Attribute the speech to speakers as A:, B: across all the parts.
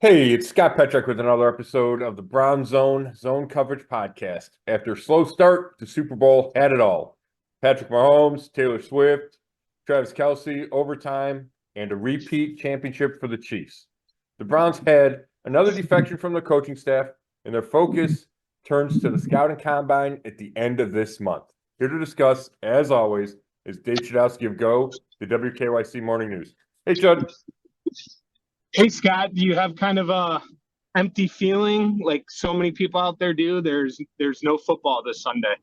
A: Hey, it's Scott Petrak with another episode of the Brown Zone Coverage Podcast. After a slow start, the Super Bowl had it all. Patrick Mahomes, Taylor Swift, Travis Kelce, overtime, and a repeat championship for the Chiefs. The Browns had another defection from their coaching staff, and their focus turns to the scouting combine at the end of this month. Here to discuss, as always, is Dave Chudowsky of the WKYC Morning News. Hey, Chud.
B: Hey Scott, do you have kind of a empty feeling like so many people out there do? There's no football this Sunday.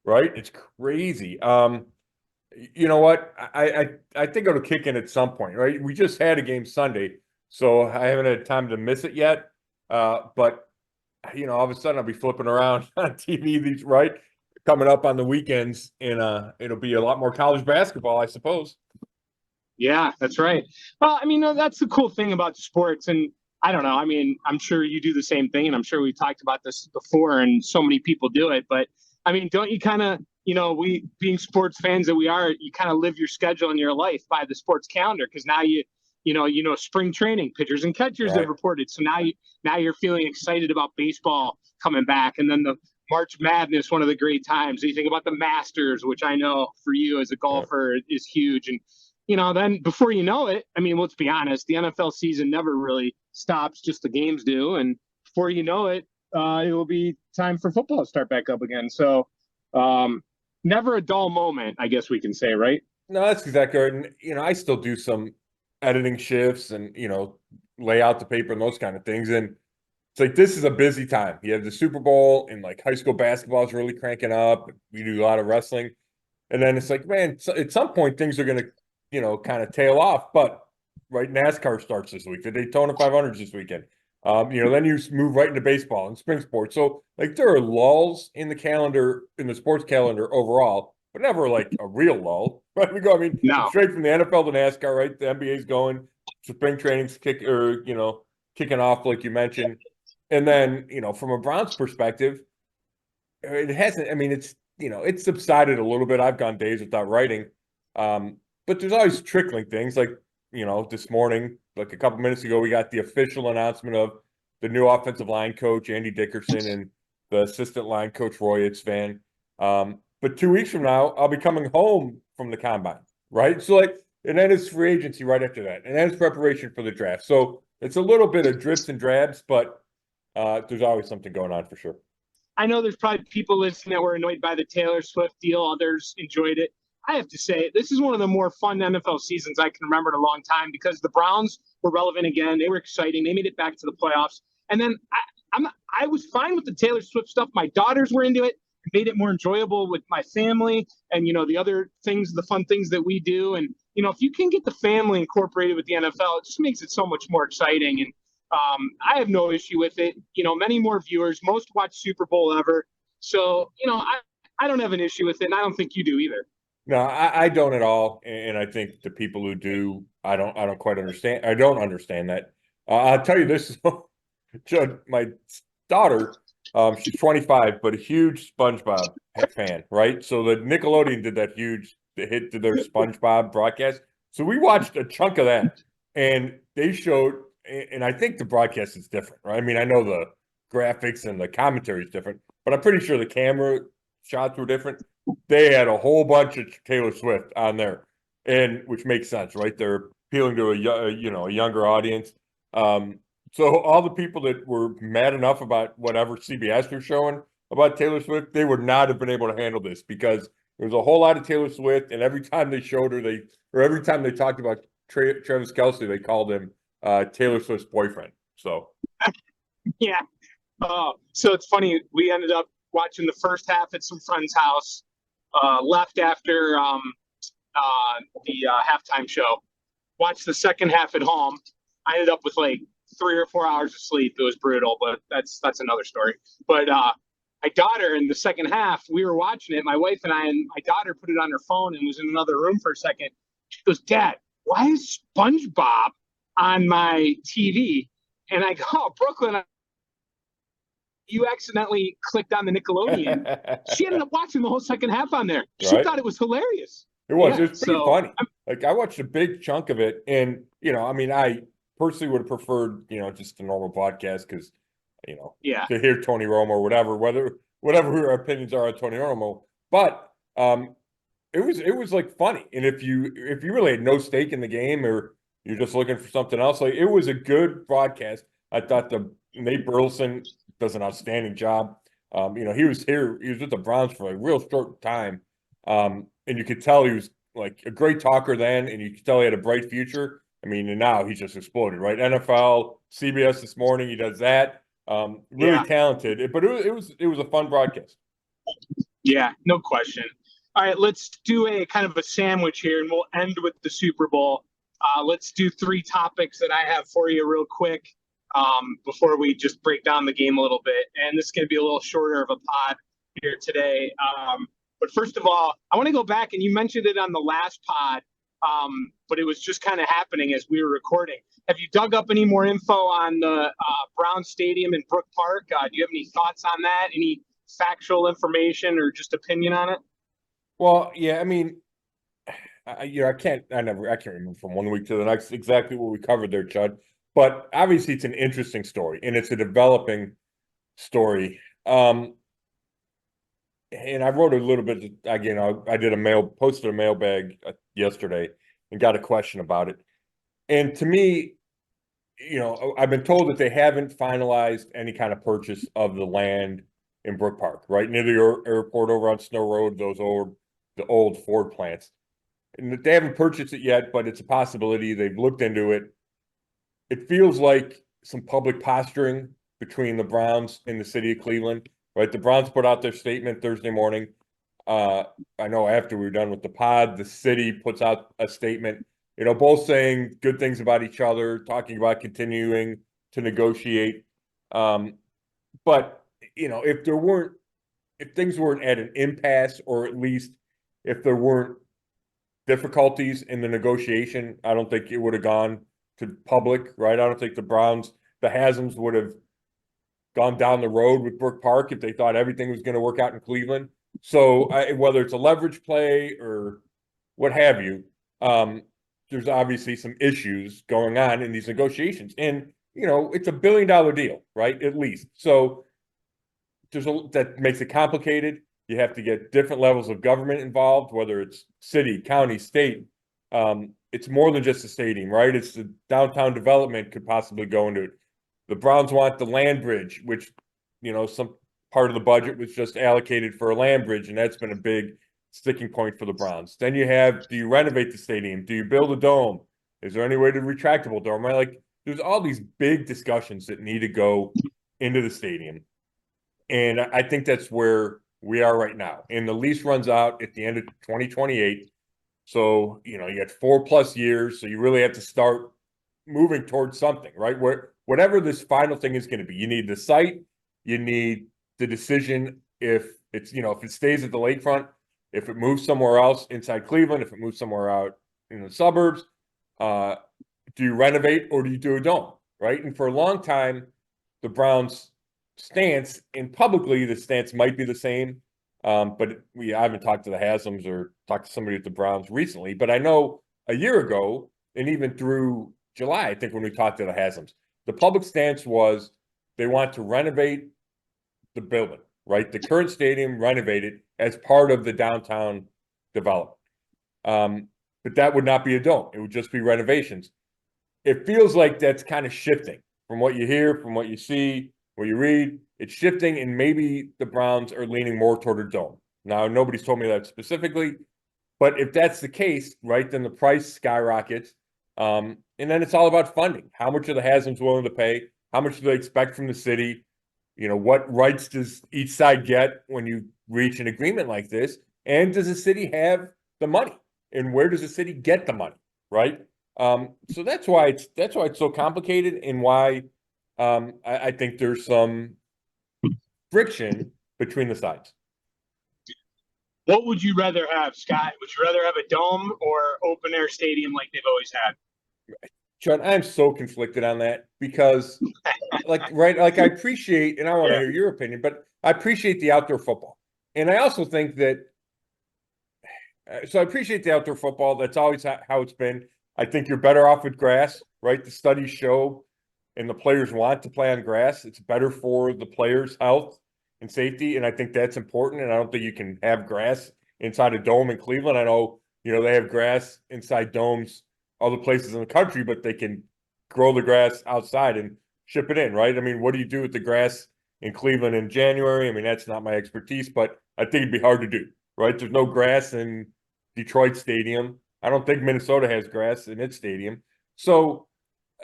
A: Right? It's crazy. You know what? I think it'll kick in at some point, right? We just had a game Sunday, so I haven't had time to miss it yet. But all of a sudden I'll be flipping around on TV right coming up on the weekends, and it'll be a lot more college basketball, I suppose.
B: Yeah, that's right. Well, I mean, that's the cool thing about sports. And I don't know. I mean, I'm sure you do the same thing. And I'm sure we talked about this before and so many people do it. But I mean, don't you kind of, we being sports fans that we are, you kind of live your schedule and your life by the sports calendar because now spring training, pitchers and catchers
A: Right.
B: have reported. So now you're feeling excited about baseball coming back. And then the March Madness, one of the great times. You think about the Masters, which I know for you as a golfer is huge. And then before you know it, I mean, let's be honest, the NFL season never really stops, just the games do. And before you know it, it will be time for football to start back up again. So never a dull moment, I guess we can say, right?
A: No, that's exactly right. And I still do some editing shifts and lay out the paper and those kind of things. And it's like this is a busy time. You have the Super Bowl and like high school basketball is really cranking up. We do a lot of wrestling. And then it's like, man, at some point things are gonna kind of tail off. But right, NASCAR starts this week. The Daytona 500 this weekend. Then you move right into baseball and spring sports. So like there are lulls in the calendar, in the sports calendar overall, but never like a real lull. Right? We go, I mean,
B: No.
A: straight from the NFL to NASCAR, right? The NBA's going, spring training's kicking off, like you mentioned. And then, from a Browns perspective, it hasn't, I mean, it's subsided a little bit. I've gone days without writing. But there's always trickling things like, this morning, like a couple minutes ago, we got the official announcement of the new offensive line coach, Andy Dickerson, and the assistant line coach, Roy Itzvan. But 2 weeks from now, I'll be coming home from the combine, right? So, and then it's free agency right after that. And then it's preparation for the draft. So it's a little bit of drips and drabs, but there's always something going on for sure.
B: I know there's probably people listening that were annoyed by the Taylor Swift deal. Others enjoyed it. I have to say, this is one of the more fun NFL seasons I can remember in a long time because the Browns were relevant again. They were exciting. They made it back to the playoffs. And then I was fine with the Taylor Swift stuff. My daughters were into it. It made it more enjoyable with my family and, the other things, the fun things that we do. And, if you can get the family incorporated with the NFL, it just makes it so much more exciting. And I have no issue with it. Many more viewers, most watched Super Bowl ever. So, I don't have an issue with it. And I don't think you do either.
A: No, I don't at all, and I think the people who do, I don't quite understand. I don't understand that. I'll tell you this, Judd, my daughter, she's 25, but a huge SpongeBob fan, right? So the Nickelodeon did that huge hit to their SpongeBob broadcast. So we watched a chunk of that, and they showed, and I think the broadcast is different, right? I mean, I know the graphics and the commentary is different, but I'm pretty sure the camera shots were different. They had a whole bunch of Taylor Swift on there, and which makes sense, right? They're appealing to a younger audience. So all the people that were mad enough about whatever CBS was showing about Taylor Swift, they would not have been able to handle this because there was a whole lot of Taylor Swift, and every time they showed her, every time they talked about Travis Kelce, they called him Taylor Swift's boyfriend. So
B: yeah. So it's funny. We ended up watching the first half at some friend's house. Left after the halftime show. Watched the second half at home. I ended up with like 3 or 4 hours of sleep. It was brutal, but that's another story. But my daughter in the second half, we were watching it. My wife and I and my daughter put it on her phone and was in another room for a second. She goes, "Dad, why is SpongeBob on my TV?" And I go, "Oh, Brooklyn, you accidentally clicked on the Nickelodeon." She ended up watching the whole second half on there. She
A: Right.
B: thought it was hilarious.
A: It was.
B: Yeah,
A: It was pretty funny. Like I watched a big chunk of it, and I mean, I personally would have preferred, just a normal podcast because,
B: Yeah.
A: to hear Tony Romo or whatever our opinions are on Tony Romo. But it was like funny. And if you really had no stake in the game or you're just looking for something else, like it was a good broadcast. I thought the Nate Burleson does an outstanding job. He was with the Browns for a real short time. And you could tell he was like a great talker then, and you could tell he had a bright future. I mean, and now he's just exploded, right? NFL, CBS this morning, he does that. Really talented, but it was a fun broadcast.
B: Yeah, no question. All right, let's do a kind of a sandwich here, and we'll end with the Super Bowl. Let's do 3 topics that I have for you real quick before we just break down the game a little bit. And this is going to be a little shorter of a pod here today. But first of all, I want to go back, and you mentioned it on the last pod, but it was just kind of happening as we were recording. Have you dug up any more info on the Brown Stadium in Brook Park? Do you have any thoughts on that? Any factual information or just opinion on it?
A: Well, yeah, I mean, I can't remember from one week to the next exactly what we covered there, Chud. But obviously, it's an interesting story, and it's a developing story. And I wrote a little bit again. I posted a mailbag yesterday, and got a question about it. And to me, I've been told that they haven't finalized any kind of purchase of the land in Brook Park, right near the airport over on Snow Road. The old Ford plants, and they haven't purchased it yet, but it's a possibility. They've looked into it. It feels like some public posturing between the Browns and the city of Cleveland, right? The Browns put out their statement Thursday morning. I know after we were done with the pod, the city puts out a statement, both saying good things about each other, talking about continuing to negotiate. But, if things weren't at an impasse, or at least if there weren't difficulties in the negotiation, I don't think it would have gone to public, right? I don't think the Hasms would have gone down the road with Brook Park if they thought everything was going to work out in Cleveland. So whether it's a leverage play or what have you, there's obviously some issues going on in these negotiations. And, it's $1 billion deal, right? At least. So that makes it complicated. You have to get different levels of government involved, whether it's city, county, state. It's more than just a stadium, right? It's the downtown development could possibly go into it. The Browns want the land bridge, which, some part of the budget was just allocated for a land bridge, and that's been a big sticking point for the Browns. Then you have, do you renovate the stadium? Do you build a dome? Is there any way to retractable dome? Right? Like, there's all these big discussions that need to go into the stadium. And I think that's where we are right now. And the lease runs out at the end of 2028. So, you got 4+ years. So you really have to start moving towards something, right? Whatever this final thing is going to be, you need the site, you need the decision if it's, if it stays at the lakefront, if it moves somewhere else inside Cleveland, if it moves somewhere out in the suburbs, do you renovate or do you do a dome, right? And for a long time, the Browns' stance, and publicly the stance might be the same, but I haven't talked to the Hasms or talked to somebody at the Browns recently, but I know a year ago, and even through July, I think when we talked to the Hasms, the public stance was they want to renovate the building, right? The current stadium, renovated as part of the downtown development. But that would not be a dome. It would just be renovations. It feels like that's kind of shifting from what you hear, from what you see, what you read. It's shifting, and maybe the Browns are leaning more toward a dome. Now, nobody's told me that specifically, but if that's the case, right, then the price skyrockets. And then it's all about funding. How much are the Hasms willing to pay? How much do they expect from the city? What rights does each side get when you reach an agreement like this? And does the city have the money? And where does the city get the money? Right. So that's why it's so complicated, and why I think there's some friction between the sides.
B: What would you rather have, Scott? Would you rather have a dome or open air stadium like they've always had?
A: John, I'm so conflicted on that because, I appreciate, and I want to hear your opinion, but I appreciate the outdoor football. And I also think that, so I appreciate the outdoor football. That's always how it's been. I think you're better off with grass. right? The studies show, and the players want to play on grass. It's better for the players' health and safety, and I think that's important. And I don't think you can have grass inside a dome in Cleveland. I know, they have grass inside domes other places in the country, but they can grow the grass outside and ship it in, right? I mean, what do you do with the grass in Cleveland in January? I mean, that's not my expertise, but I think it'd be hard to do, right? There's no grass in Detroit Stadium. I don't think Minnesota has grass in its stadium. So,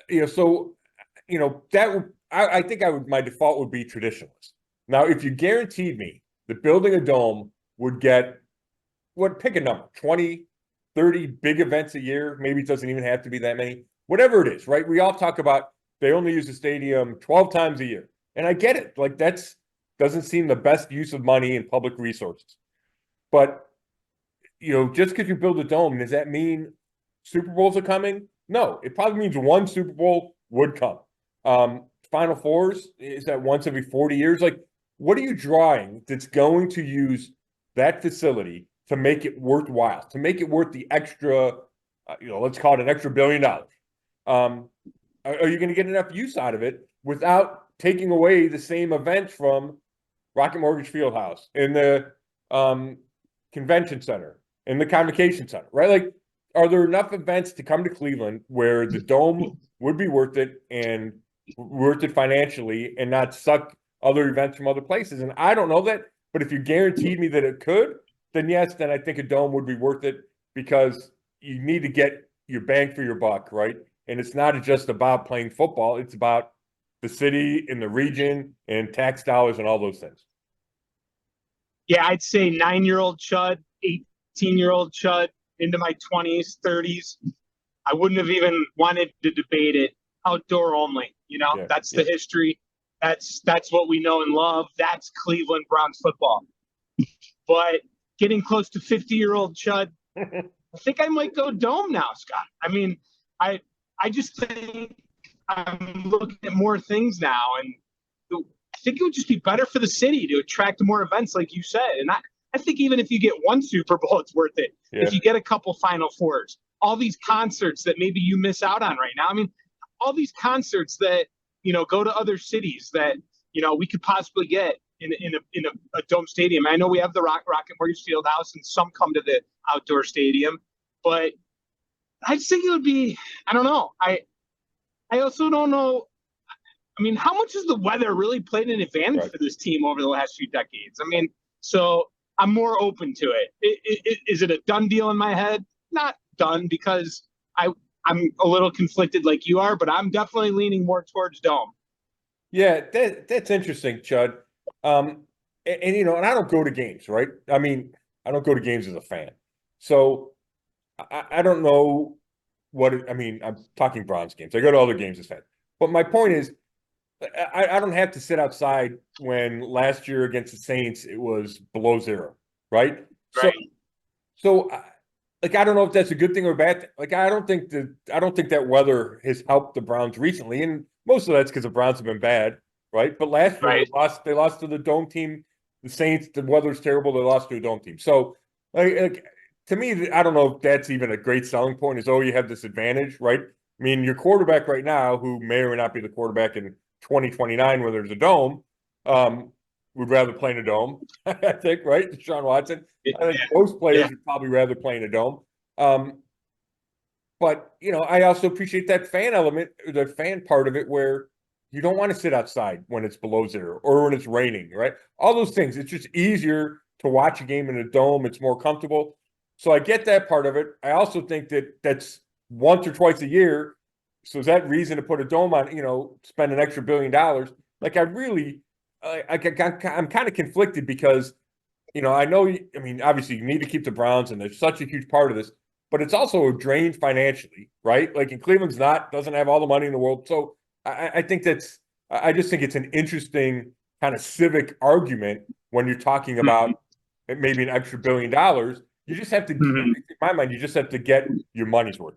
A: that I think my default would be traditionalist. Now, if you guaranteed me that building a dome would get pick a number, 20, 30 big events a year, maybe it doesn't even have to be that many, whatever it is, right? We all talk about they only use the stadium 12 times a year. And I get it. Like, that's doesn't seem the best use of money and public resources. But, just because you build a dome, does that mean Super Bowls are coming? No, it probably means one Super Bowl would come. Final Fours, is that once every 40 years? Like, what are you drawing that's going to use that facility to make it worthwhile, to make it worth the extra, let's call it an extra $1 billion? Are you going to get enough use out of it without taking away the same events from Rocket Mortgage Fieldhouse and the convention center and the convocation center, right? Like, are there enough events to come to Cleveland where the dome would be worth it and worth it financially and not suck other events from other places? And I don't know that, but if you guaranteed me that it could, then yes, then I think a dome would be worth it, because you need to get your bang for your buck, right? And it's not just about playing football. It's about the city and the region and tax dollars and all those things.
B: Yeah, I'd say 9-year-old Chud, 18-year-old Chud, into my 20s, 30s. I wouldn't have even wanted to debate it. Outdoor only, that's the history. That's what we know and love. That's Cleveland Browns football. But getting close to 50-year-old Chud, I think I might go dome now, Scott. I mean, I just think I'm looking at more things now, and I think it would just be better for the city to attract more events, like you said. And I think even if you get one Super Bowl, it's worth it. Yeah. If you get a couple Final Fours, all these concerts that maybe you miss out on right now. I mean, all these concerts that, go to other cities that, we could possibly get in a dome stadium. I know we have the Rocket Mortgage Fieldhouse, and some come to the outdoor stadium, but I just think it would be, I don't know. I also don't know. I mean, how much has the weather really played an advantage for this team over the last few decades? I mean, so I'm more open to it. Is it a done deal in my head? Not done, because I'm a little conflicted like you are, but I'm definitely leaning more towards dome.
A: Yeah, that's interesting, Chud. And I don't go to games, right? I mean, I don't go to games as a fan. So I don't know I'm talking Browns games. I go to other games as a fan. But my point is, I don't have to sit outside when last year against the Saints it was below zero, right?
B: Right.
A: So I don't know if that's a good thing or a bad thing. Like, I don't think that weather has helped the Browns recently, and most of that's because the Browns have been bad, right? But last year they lost to the dome team. The Saints, the weather's terrible. They lost to a dome team. So, to me, I don't know if that's even a great selling point. Is, you have this advantage, right? I mean, your quarterback right now, who may or may not be the quarterback in 2029 where there's a dome, would rather play in a dome, I think, right? Deshaun Watson. I think most players would probably rather play in a dome. But, I also appreciate that fan element, the fan part of it, where you don't want to sit outside when it's below zero or when it's raining, right? All those things. It's just easier to watch a game in a dome. It's more comfortable. So I get that part of it. I also think that that's once or twice a year. So is that reason to put a dome on, spend an extra $1 billion? Like, I'm kind of conflicted because, I know, obviously you need to keep the Browns and they're such a huge part of this, but it's also a drain financially, right? Like, in Cleveland's doesn't have all the money in the world. So I think I just think it's an interesting kind of civic argument when you're talking about maybe an extra $1 billion. You just have to, in my mind, you just have to get your money's worth.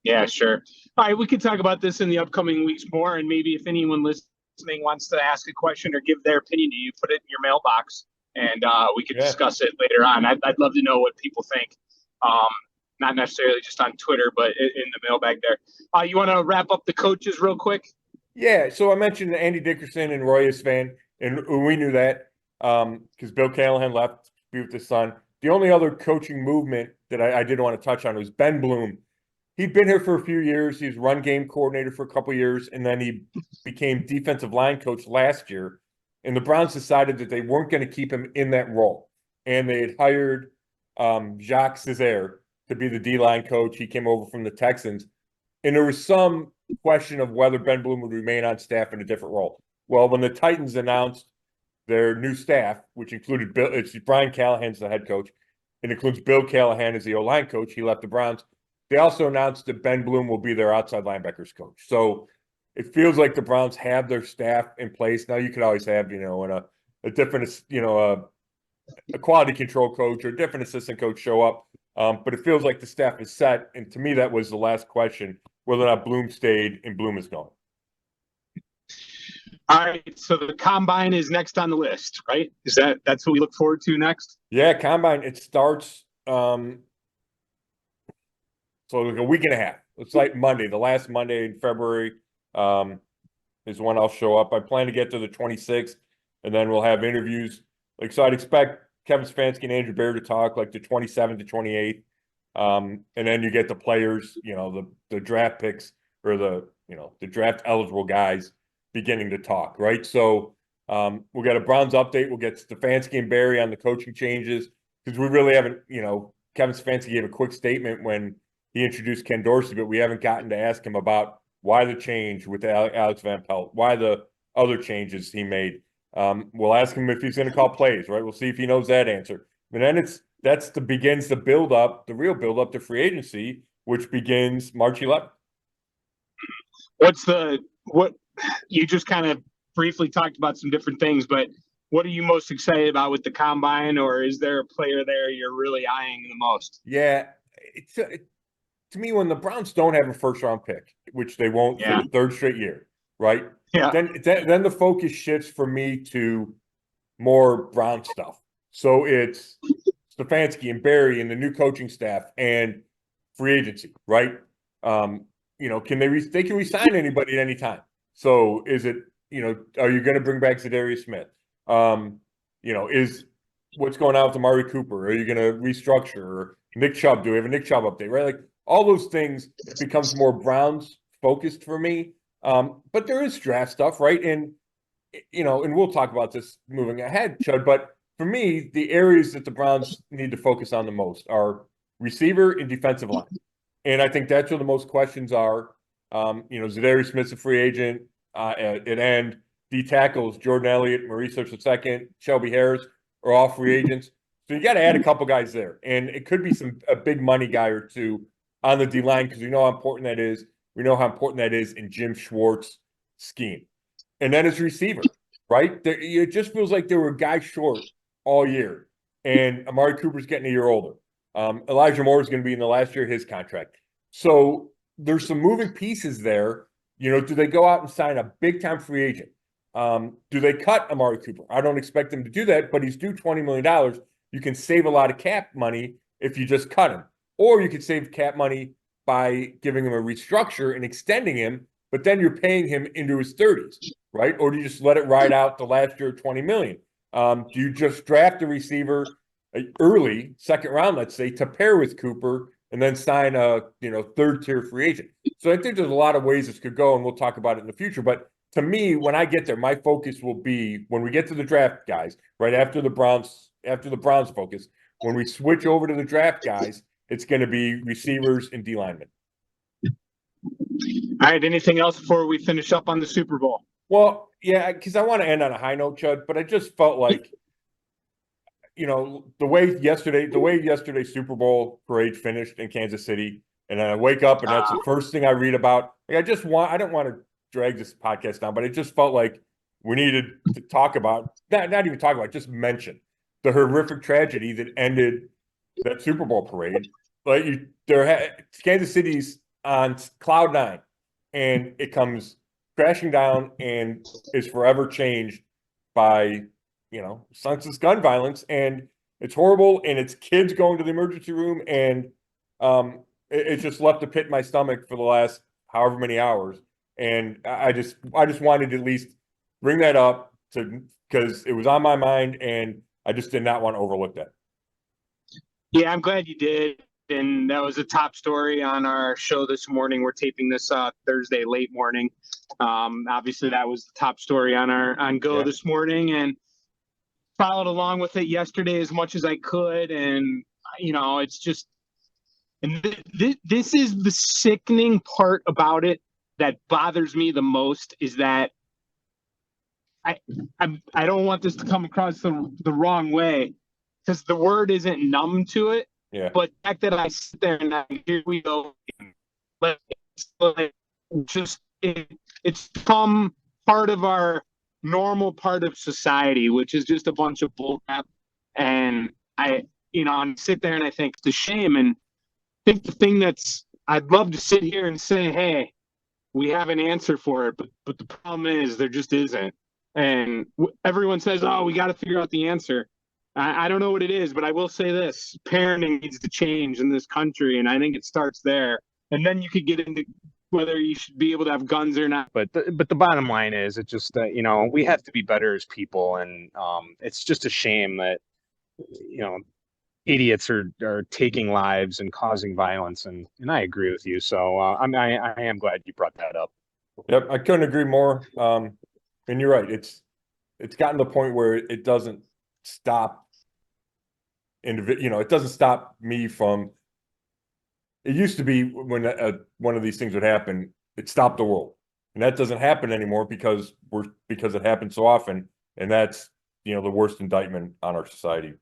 B: Yeah, sure. All right, we could talk about this in the upcoming weeks more, and maybe if anyone listening wants to ask a question or give their opinion to you, put it in your mailbox, and we could discuss it later on. I'd love to know what people think. not necessarily just on Twitter, but in the mailbag there. You want to wrap up the coaches real quick?
A: Yeah, so I mentioned Andy Dickerson and Roy Isvan, and we knew that because Bill Callahan left to be with his son. The only other coaching movement that I did want to touch on was Ben Bloom. He'd been here for a few years. He was run game coordinator for a couple of years, and then he became defensive line coach last year. And the Browns decided that they weren't going to keep him in that role. And they had hired Jacques Césaire to be the D-line coach. He came over from the Texans. And there was some question of whether Ben Bloom would remain on staff in a different role. Well, when the Titans announced their new staff, which included it's Brian Callahan's the head coach, it includes Bill Callahan as the O-line coach. He left the Browns. They also announced that Ben Bloom will be their outside linebackers coach. So it feels like the Browns have their staff in place. Now you could always have, a different, a quality control coach or a different assistant coach show up. But it feels like the staff is set. And to me, that was the last question, whether or not Bloom stayed and Bloom is gone.
B: All right. So the combine is next on the list, right? That's what we look forward to next?
A: Yeah, combine. It starts so like a week and a half. It's like Monday, the last Monday in February is when I'll show up. I plan to get to the 26th, and then we'll have interviews. So I'd expect Kevin Stefanski and Andrew Bear to talk like the 27th to 28th. And then you get the players, the draft picks or the draft eligible guys beginning to talk, right? So we'll get a Browns update. We'll get Stefanski and Barry on the coaching changes because we really haven't, Kevin Stefanski gave a quick statement when he introduced Ken Dorsey, but we haven't gotten to ask him about why the change with Alex Van Pelt, why the other changes he made. We'll ask him if he's going to call plays, right? We'll see if he knows that answer. And then begins the build up, the real build up to free agency, which begins March 11th.
B: What you just kind of briefly talked about some different things, but what are you most excited about with the combine, or is there a player there you're really eyeing the most?
A: Yeah, to me, when the Browns don't have a first round pick, which they won't for the third straight year, right?
B: Yeah.
A: Then the focus shifts for me to more Brown stuff. So it's Stefanski and Barry and the new coaching staff and free agency, right? Can they can resign anybody at any time? So is it, are you going to bring back Zadarius Smith? Is what's going on with Amari Cooper? Are you going to restructure? Or Nick Chubb? Do we have a Nick Chubb update? Right, like all those things. It becomes more Browns focused for me. But there is draft stuff, right? And and we'll talk about this moving ahead, Chud. But for me, the areas that the Browns need to focus on the most are receiver and defensive line, and I think that's where the most questions are. Zadarius Smith's a free agent at end. D tackles Jordan Elliott, Maurice Hurst II, Shelby Harris are all free agents. So you got to add a couple guys there, and it could be a big money guy or two on the D line because we know how important that is. We know how important that is in Jim Schwartz's scheme. And then his receiver, right? It just feels like there were guys short all year, and Amari Cooper's getting a year older. Elijah Moore is going to be in the last year of his contract. So there's some moving pieces there. Do they go out and sign a big-time free agent? Do they cut Amari Cooper? I don't expect them to do that, but he's due $20 million. You can save a lot of cap money if you just cut him. Or you could save cap money by giving him a restructure and extending him, but then you're paying him into his 30s, right? Or do you just let it ride out the last year of $20 million? Do you just draft a receiver early, second round, let's say, to pair with Cooper and then sign a third-tier free agent? So I think there's a lot of ways this could go, and we'll talk about it in the future. But to me, when I get there, my focus will be when we get to the draft guys, right after the Browns focus, when we switch over to the draft guys, it's going to be receivers and D linemen.
B: All right. Anything else before we finish up on the Super Bowl?
A: Well, yeah, because I want to end on a high note, Chud, but I just felt like, the way yesterday's Super Bowl parade finished in Kansas City, and then I wake up and that's the first thing I read about. Like, I don't want to drag this podcast down, but it just felt like we needed to talk about, not even talk about, just mention the horrific tragedy that ended that Super Bowl parade. Like Kansas City's on cloud nine, and it comes crashing down and is forever changed by senseless gun violence, and it's horrible. And it's kids going to the emergency room, and it just left a pit in my stomach for the last however many hours. And I just wanted to at least bring that up because it was on my mind, and I just did not want to overlook that.
B: Yeah, I'm glad you did. And that was a top story on our show this morning. We're taping this Thursday late morning. Obviously, that was the top story on Go this morning, and followed along with it yesterday as much as I could. And it's just, and this is the sickening part about it that bothers me the most, is that I don't want this to come across the wrong way, because the word isn't numb to it.
A: Yeah.
B: But the fact that I sit there and here we go, it's become part of our normal part of society, which is just a bunch of bullcrap. And I sit there and I think it's a shame. And I think the thing I'd love to sit here and say, hey, we have an answer for it, but the problem is there just isn't. And everyone says, oh, we got to figure out the answer. I don't know what it is, but I will say this: parenting needs to change in this country, and I think it starts there. And then you could get into whether you should be able to have guns or not.
C: But the bottom line is, it just we have to be better as people, and it's just a shame that idiots are taking lives and causing violence, and I agree with you. So I am glad you brought that up.
A: Yep, I couldn't agree more. And you're right; it's gotten to the point where it doesn't stop. It doesn't stop me from. It used to be when one of these things would happen, it stopped the world, and that doesn't happen anymore because it happens so often, and that's the worst indictment on our society,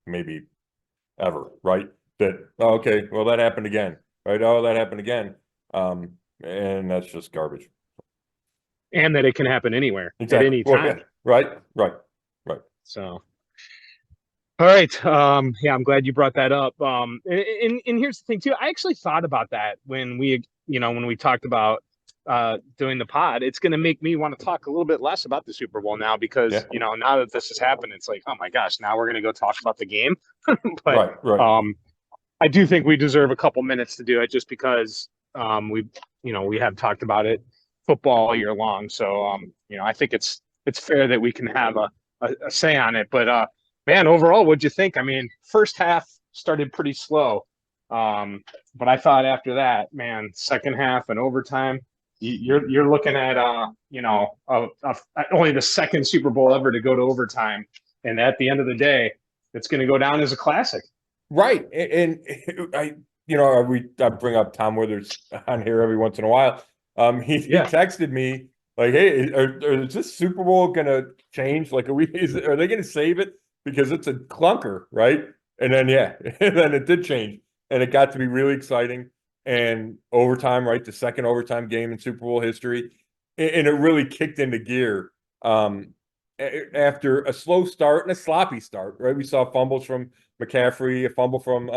A: maybe ever, right? That okay, well that happened again, right? Oh, that happened again, and that's just garbage.
C: And that it can happen anywhere at any time.
A: Well, yeah. Right.
C: So. All right. Yeah, I'm glad you brought that up. And here's the thing too. I actually thought about that when we talked about doing the pod. It's going to make me want to talk a little bit less about the Super Bowl now, because now that this has happened, it's like, oh my gosh, now we're going to go talk about the game. But
A: right.
C: I do think we deserve a couple minutes to do it, just because we have talked about it football all year long. So I think it's fair that we can have a say on it. But man, overall, what'd you think? I mean, first half started pretty slow, but I thought after that, man, second half and overtime, you're looking at only the second Super Bowl ever to go to overtime, and at the end of the day, it's going to go down as a classic.
A: Right, and I bring up Tom Withers on here every once in a while. He texted me like, "Hey, is this Super Bowl going to change? Like, are they going to save it? Because it's a clunker, right?" And then and then it did change, and it got to be really exciting. And overtime, right, the second overtime game in Super Bowl history, and it really kicked into gear after a slow start and a sloppy start, right? We saw fumbles from McCaffrey, a fumble from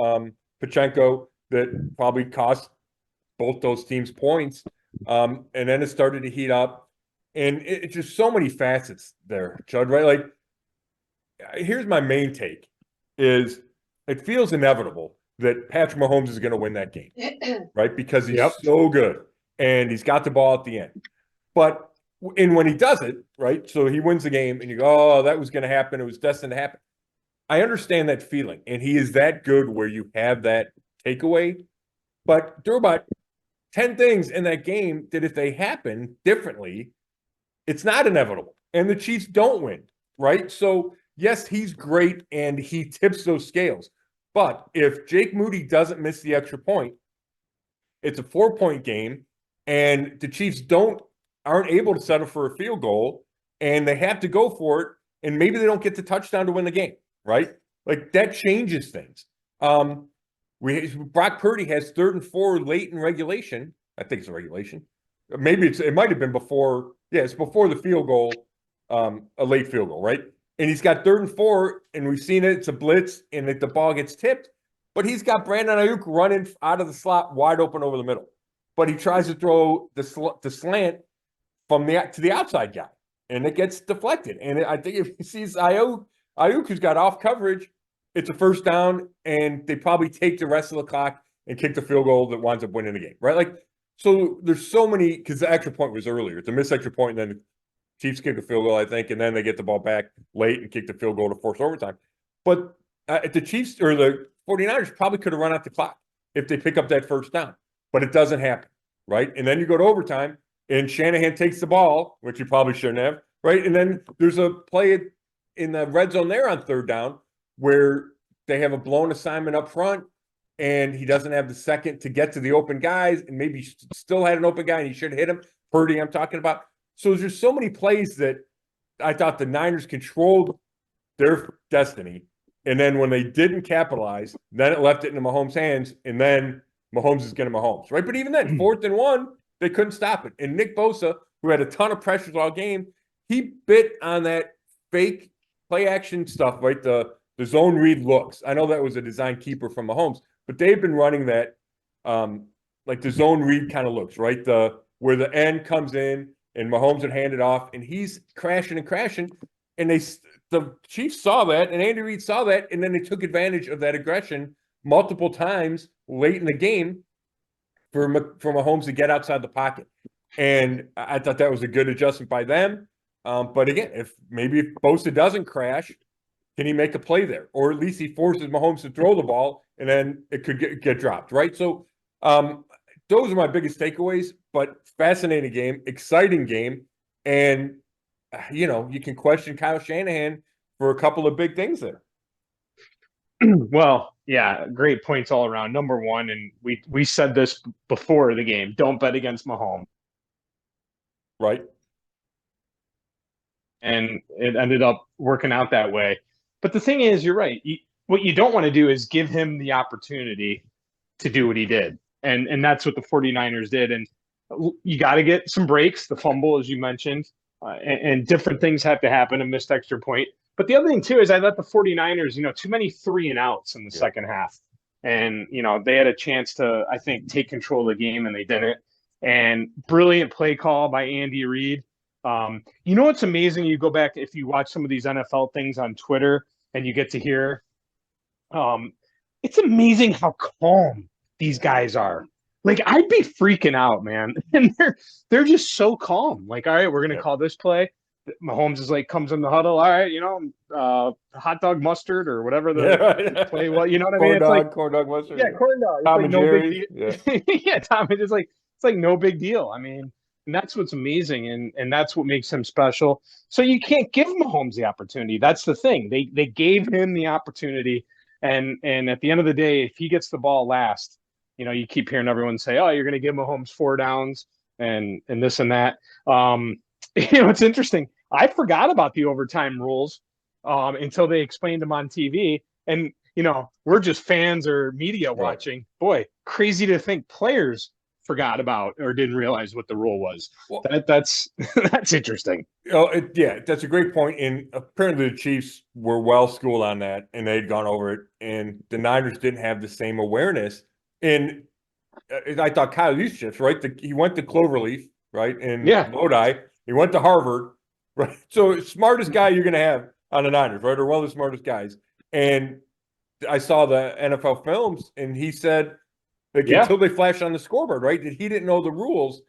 A: Pachenko that probably cost both those teams points, and then it started to heat up, and it's just so many facets there, Chud, right? Like, here's my main take: is it feels inevitable that Patrick Mahomes is going to win that game, right? Because he's so good, and he's got the ball at the end. But when he does it, right, so he wins the game, and you go, oh, that was going to happen. It was destined to happen. I understand that feeling, and he is that good where you have that takeaway. But there were about 10 things in that game that if they happen differently, it's not inevitable, and the Chiefs don't win, right? So yes, he's great, and he tips those scales. But if Jake Moody doesn't miss the extra point, it's a 4-point game, and the Chiefs aren't able to settle for a field goal, and they have to go for it, and maybe they don't get the touchdown to win the game, right? Like, that changes things. Brock Purdy has 3rd and 4 late in regulation. I think it's a regulation. Maybe it might have been before. Yeah, it's before the field goal, a late field goal, right? And he's got 3rd and 4, and we've seen it. It's a blitz, and the ball gets tipped. But he's got Brandon Ayuk running out of the slot wide open over the middle. But he tries to throw the slant to the outside guy, and it gets deflected. And I think if he sees Ayuk who's got off coverage, it's a first down, and they probably take the rest of the clock and kick the field goal that winds up winning the game, right? Like, so there's so many, because the extra point was earlier. It's a missed extra point, and then the Chiefs kick the field goal, I think, and then they get the ball back late and kick the field goal to force overtime. But the Chiefs or the 49ers probably could have run out the clock if they pick up that first down, but it doesn't happen, right? And then you go to overtime, and Shanahan takes the ball, which he probably shouldn't have, right? And then there's a play in the red zone there on third down where they have a blown assignment up front, and he doesn't have the second to get to the open guys, and maybe still had an open guy, and he should hit him. Purdy, I'm talking about. So there's so many plays that I thought the Niners controlled their destiny, and then when they didn't capitalize, then it left it in Mahomes' hands, and then Mahomes is getting Mahomes, right? But even then, 4th and 1, they couldn't stop it. And Nick Bosa, who had a ton of pressures all game, he bit on that fake play action stuff, right? The zone read looks. I know that was a design keeper from Mahomes, but they've been running that like the zone read kind of looks, right? Where the end comes in and Mahomes would hand it off, and he's crashing, and the Chiefs saw that, and Andy Reid saw that, and then they took advantage of that aggression multiple times late in the game for Mahomes to get outside the pocket. And I thought that was a good adjustment by them. But again, if Bosa doesn't crash, can he make a play there? Or at least he forces Mahomes to throw the ball, and then it could get dropped, right? So those are my biggest takeaways, but fascinating game, exciting game. And, you can question Kyle Shanahan for a couple of big things there.
C: Well, yeah, great points all around. Number one, and we said this before the game, don't bet against Mahomes.
A: Right.
C: And it ended up working out that way. But the thing is, you're right. What you don't want to do is give him the opportunity to do what he did. And that's what the 49ers did. And you got to get some breaks, the fumble, as you mentioned, and different things have to happen, a missed extra point. But the other thing, too, is I let the 49ers, too many 3-and-outs in the second half. And, they had a chance to, I think, take control of the game, and they didn't. And brilliant play call by Andy Reid. What's amazing? You go back, if you watch some of these NFL things on Twitter and you get to hear, it's amazing how calm these guys are. Like, I'd be freaking out, man. And they're just so calm. Like, all right, we're going to call this play. Mahomes is like, comes in the huddle. All right, hot dog mustard or whatever the play. Well, you know what I mean?
A: Corn dog mustard.
C: Yeah, corn dog.
A: Tom and Jerry.
C: Yeah, Tom. It's like no big deal. I mean, and that's what's amazing, and that's what makes him special. So you can't give Mahomes the opportunity. That's the thing. They gave him the opportunity, and at the end of the day, if he gets the ball last, you keep hearing everyone say, "Oh, you're going to give Mahomes 4 downs and this and that." It's interesting. I forgot about the overtime rules until they explained them on TV, and we're just fans or media watching. Boy, crazy to think players forgot about or didn't realize what the rule was. Well, that's interesting.
A: That's a great point. And apparently the Chiefs were well schooled on that, and they'd gone over it, and the Niners didn't have the same awareness. And I thought Kyle Juszczyk, right? He went to Cloverleaf, right? And Lodi. He went to Harvard, right? So smartest guy you're going to have on the Niners, right? Or one of the smartest guys. And I saw the NFL films, and he said, until they flashed on the scoreboard, right? That he didn't know the rules.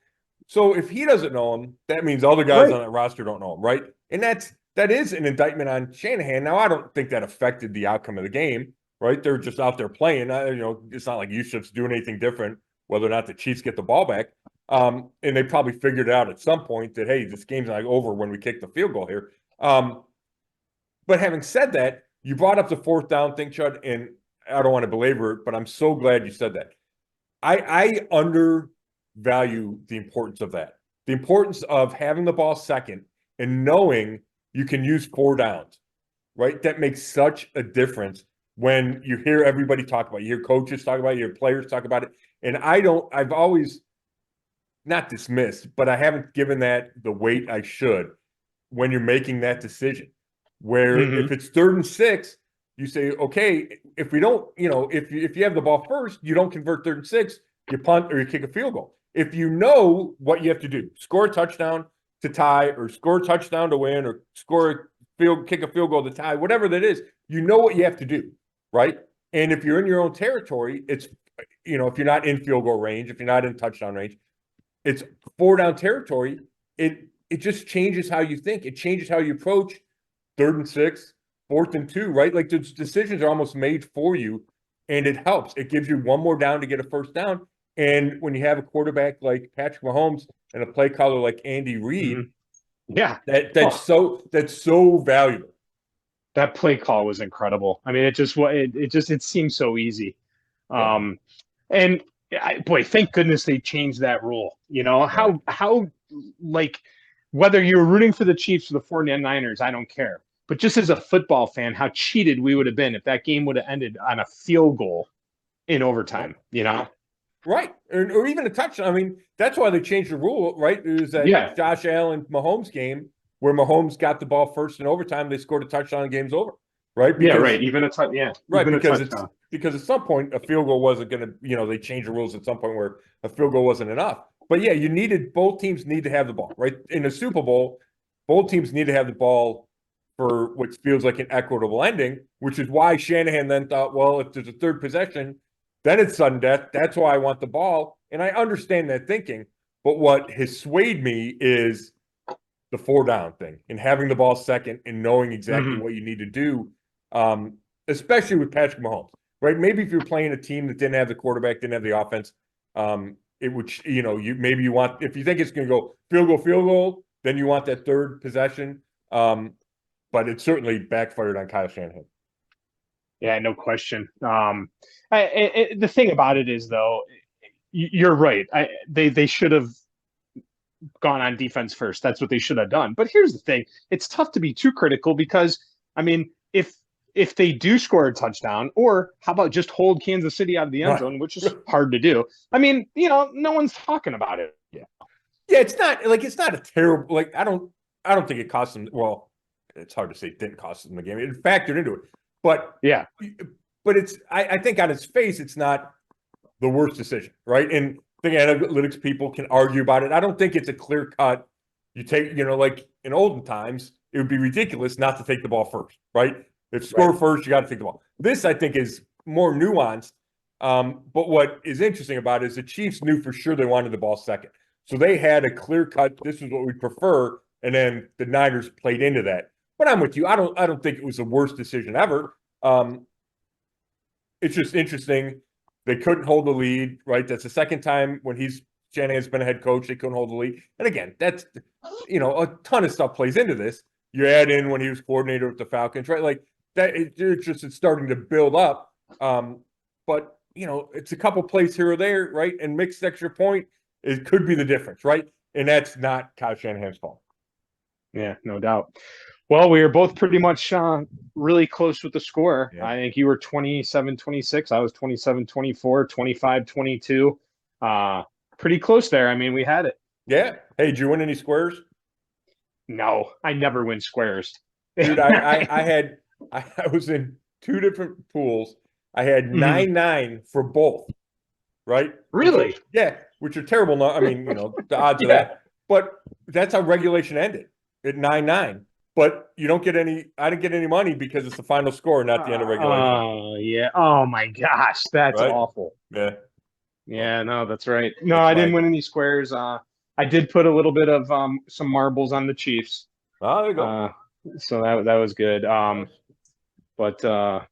A: So if he doesn't know them, that means all the guys on that roster don't know them, right? And that is an indictment on Shanahan. Now, I don't think that affected the outcome of the game, right? They're just out there playing. It's not like Juszczyk's doing anything different, whether or not the Chiefs get the ball back. And they probably figured out at some point that, hey, this game's not over when we kick the field goal here. But having said that, you brought up the 4th down thing, Chud, and I don't want to belabor it, but I'm so glad you said that. I undervalue the importance of that. The importance of having the ball second and knowing you can use 4 downs, right? That makes such a difference when you hear everybody talk about it. You hear coaches talk about it, you hear players talk about it. And I've always not dismissed, but I haven't given that the weight I should when you're making that decision. Where if it's 3rd and 6, you say, okay, if we don't, if you have the ball first, you don't convert 3rd and 6, you punt or you kick a field goal. If you know what you have to do, score a touchdown to tie, or score a touchdown to win, or kick a field goal to tie, whatever that is, you know what you have to do, right? And if you're in your own territory, it's if you're not in field goal range, if you're not in touchdown range, it's 4-down territory. It just changes how you think. It changes how you approach 3rd and 6, 4th and 2, right? Like the decisions are almost made for you, and it helps. It gives you one more down to get a first down. And when you have a quarterback like Patrick Mahomes and a play caller like Andy Reid,
C: yeah,
A: that's so valuable.
C: That play call was incredible. I mean, it seemed so easy. And boy, thank goodness they changed that rule. How like whether you're rooting for the Chiefs or the 49ers, I don't care. But just as a football fan, how cheated we would have been if that game would have ended on a field goal in overtime,
A: Right. Or even a touchdown. I mean, that's why they changed the rule, right? It was that Josh Allen Mahomes game where Mahomes got the ball first in overtime. They scored a touchdown and game's over. Right?
C: Right. Even a touchdown.
A: Right. Because at some point a field goal wasn't going to, they changed the rules at some point where a field goal wasn't enough. But yeah, both teams need to have the ball, right? In the Super Bowl, both teams need to have the ball for what feels like an equitable ending, which is why Shanahan then thought, well, if there's a third possession, then it's sudden death. That's why I want the ball. And I understand that thinking. But what has swayed me is the 4-down thing and having the ball second and knowing exactly what you need to do, especially with Patrick Mahomes, right? Maybe if you're playing a team that didn't have the quarterback, didn't have the offense, it would, you want, if you think it's going to go field goal, then you want that third possession. But it certainly backfired on Kyle Shanahan.
C: Yeah, no question. The thing about it is, though, you're right. They should have gone on defense first. That's what they should have done. But here's the thing. It's tough to be too critical because, I mean, if they do score a touchdown, or how about just hold Kansas City out of the end zone, which is hard to do. I mean, no one's talking about it.
A: Yeah, it's not a terrible, I don't think it cost them. Well, it's hard to say it didn't cost them the game. It factored into it. But yeah, but I think on its face, it's not the worst decision, right? And I think analytics people can argue about it. I don't think it's a clear cut. You take, like in olden times, it would be ridiculous not to take the ball first, right? If score first, you got to take the ball. This, I think, is more nuanced. But what is interesting about it is the Chiefs knew for sure they wanted the ball second. So they had a clear cut, this is what we prefer, and then the Niners played into that. But I'm with you. I don't think it was the worst decision ever. It's just interesting. They couldn't hold the lead, right? That's the second time when Shanahan's been a head coach, they couldn't hold the lead. And again, that's, a ton of stuff plays into this. You add in when he was coordinator with the Falcons, right? Like that, it's starting to build up. But, it's a couple plays here or there, right? And mixed extra point, it could be the difference, right? And that's not Kyle Shanahan's fault.
C: Yeah, no doubt. Well, we were both pretty much really close with the score. Yeah. I think you were 27-26. I was 27-24, 25-22. Pretty close there. I mean, we had it.
A: Yeah. Hey, did you win any squares?
C: No, I never win squares.
A: Dude, I was in 2 different pools. I had 9-9 for both. Right?
C: Really?
A: Which are terrible. I mean, the odds of that. But that's how regulation ended at 9-9. But you don't get any. I didn't get any money because it's the final score, not the end of regulation.
C: Oh yeah. Oh my gosh, that's awful.
A: Yeah.
C: Yeah. No, that's right. No, I didn't win any squares. I did put a little bit of some marbles on the Chiefs.
A: Oh, there you go.
C: So that was good. But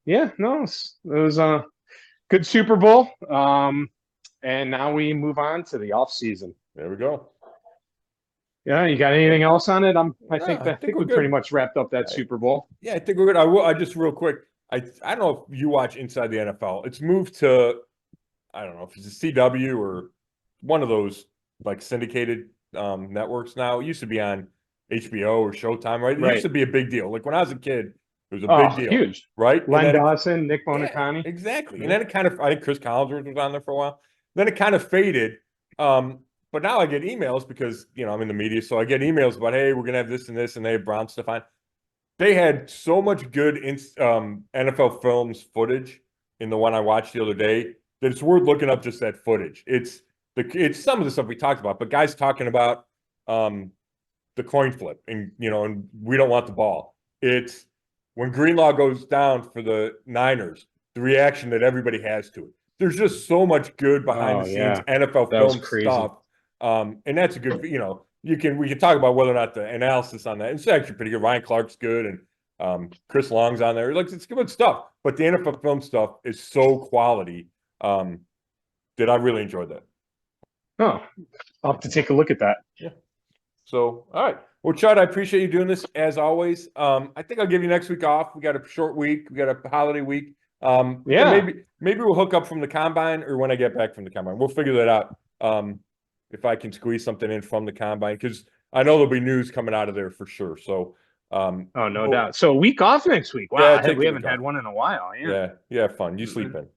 C: yeah, no, it was a good Super Bowl. And now we move on to the off season.
A: There we go.
C: Yeah, you got anything else on it? I think we pretty much wrapped up that Super Bowl.
A: Yeah, I think we're good. I just real quick. I don't know if you watch Inside the NFL. It's moved to, I don't know if it's a CW or one of those like syndicated networks now. It used to be on HBO or Showtime, right? It used to be a big deal. Like when I was a kid, it was a big deal.
C: Huge.
A: Right?
C: Len Dawson, Nick Bonacani.
A: Yeah, exactly. And then it kind of, I think Chris Collinsworth was on there for a while. Then it kind of faded. But now I get emails because, I'm in the media. So I get emails about, hey, we're going to have this and this, and they have Brown stuff on. They had so much good NFL Films footage in the one I watched the other day that it's worth looking up just that footage. It's some of the stuff we talked about, but guys talking about the coin flip and, and we don't want the ball. It's when Greenlaw goes down for the Niners, the reaction that everybody has to it. there's just so much good behind
C: Oh,
A: the scenes
C: yeah.
A: NFL
C: That was
A: film
C: crazy.
A: stuff. And that's a good, we can talk about whether or not the analysis on that. It's actually pretty good. Ryan Clark's good, and Chris Long's on there. Like, it's good stuff. But the NFL film stuff is so quality that I really enjoyed that.
C: Oh, I'll have to take a look at that.
A: Yeah. So, all right. Well, Chud, I appreciate you doing this as always. I think I'll give you next week off. We got a short week. We got a holiday week.
C: Yeah.
A: Maybe we'll hook up from the combine, or when I get back from the combine. We'll figure that out. If I can squeeze something in from the combine, because I know there'll be news coming out of there for sure. So,
C: oh, no doubt. So a week off next week. Wow,
A: Yeah, take
C: we
A: the
C: haven't
A: week
C: had
A: off.
C: one in a while. Yeah.
A: Yeah, fun. You sleep in.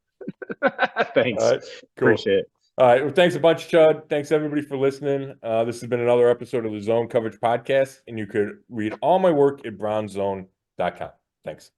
C: Thanks.
A: All right, cool.
C: Appreciate it.
A: All right. Well, thanks a bunch, Chud. Thanks everybody for listening. This has been another episode of the Zone Coverage Podcast, and you could read all my work at brownzone.com. Thanks.